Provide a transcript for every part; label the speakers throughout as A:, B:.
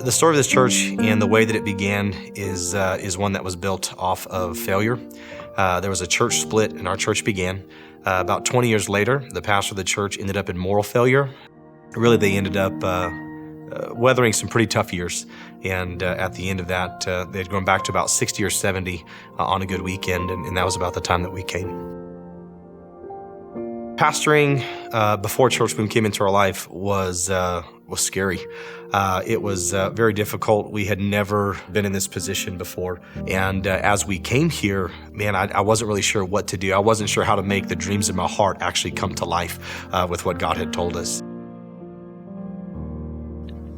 A: The story of this church and the way that it began is one that was built off of failure. There was a church split and our church began. About 20 years later, the pastor of the church ended up in moral failure. Really, they ended up weathering some pretty tough years. And at the end of that, they had gone back to about 60 or 70 on a good weekend, and that was about the time that we came. Pastoring before ChurchBoom came into our life was scary. It was very difficult. We had never been in this position before. And as we came here, man, I wasn't really sure what to do. I wasn't sure how to make the dreams in my heart actually come to life with what God had told us.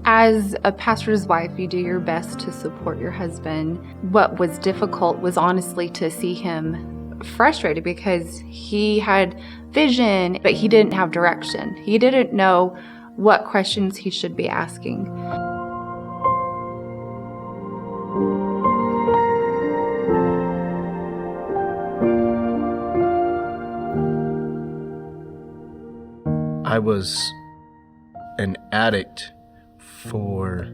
B: As a pastor's wife, you do your best to support your husband. What was difficult was honestly to see him frustrated because he had vision, but he didn't have direction. He didn't know what questions he should be asking.
C: I was an addict for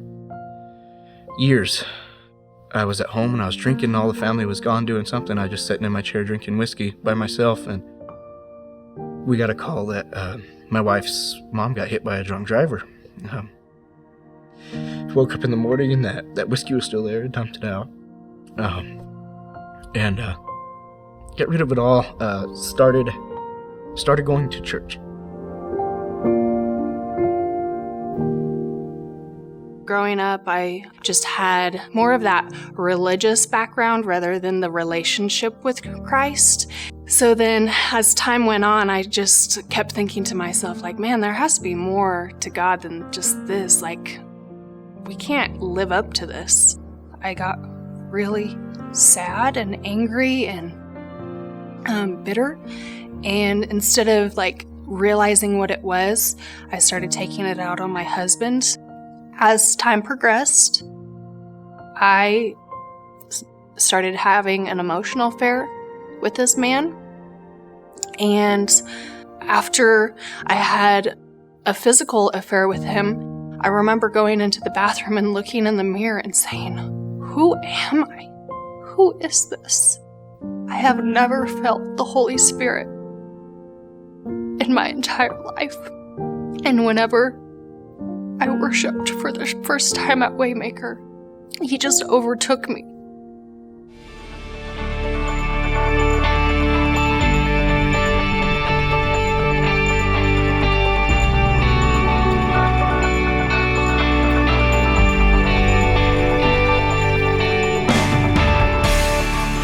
C: years. I was at home and I was drinking, all the family was gone doing something. I was just sitting in my chair drinking whiskey by myself, and we got a call that my wife's mom got hit by a drunk driver. Woke up in the morning and that whiskey was still there, dumped it out. And get rid of it all, started going to church.
D: Growing up, I just had more of that religious background rather than the relationship with Christ. So then as time went on, I just kept thinking to myself, like, man, there has to be more to God than just this. Like, we can't live up to this. I got really sad and angry and bitter. And instead of like realizing what it was, I started taking it out on my husband. As time progressed, I started having an emotional affair with this man. And after I had a physical affair with him, I remember going into the bathroom and looking in the mirror and saying, "Who am I? Who is this? I have never felt the Holy Spirit in my entire life." And whenever I worshiped for the first time at Waymaker, he just overtook me.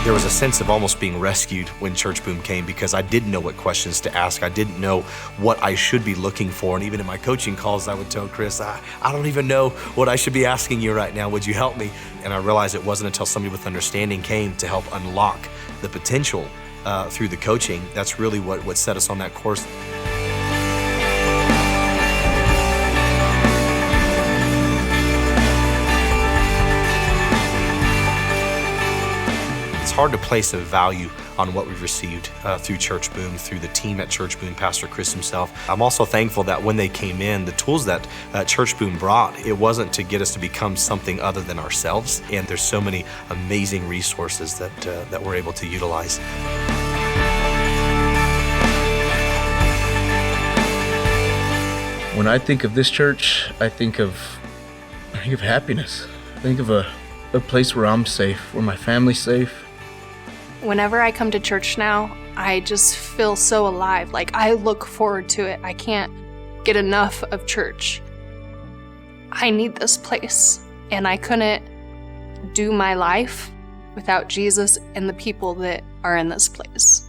A: There was a sense of almost being rescued when ChurchBoom came because I didn't know what questions to ask. I didn't know what I should be looking for. And even in my coaching calls, I would tell Chris, I don't even know what I should be asking you right now. Would you help me? And I realized it wasn't until somebody with understanding came to help unlock the potential through the coaching. That's really what set us on that course. It's hard to place a value on what we've received through ChurchBoom, through the team at ChurchBoom, Pastor Chris himself. I'm also thankful that when they came in, the tools that ChurchBoom brought, it wasn't to get us to become something other than ourselves. And there's so many amazing resources that we're able to utilize.
C: When I think of this church, I think of happiness. I think of a place where I'm safe, where my family's safe.
D: Whenever I come to church now, I just feel so alive. Like, I look forward to it. I can't get enough of church. I need this place, and I couldn't do my life without Jesus and the people that are in this place.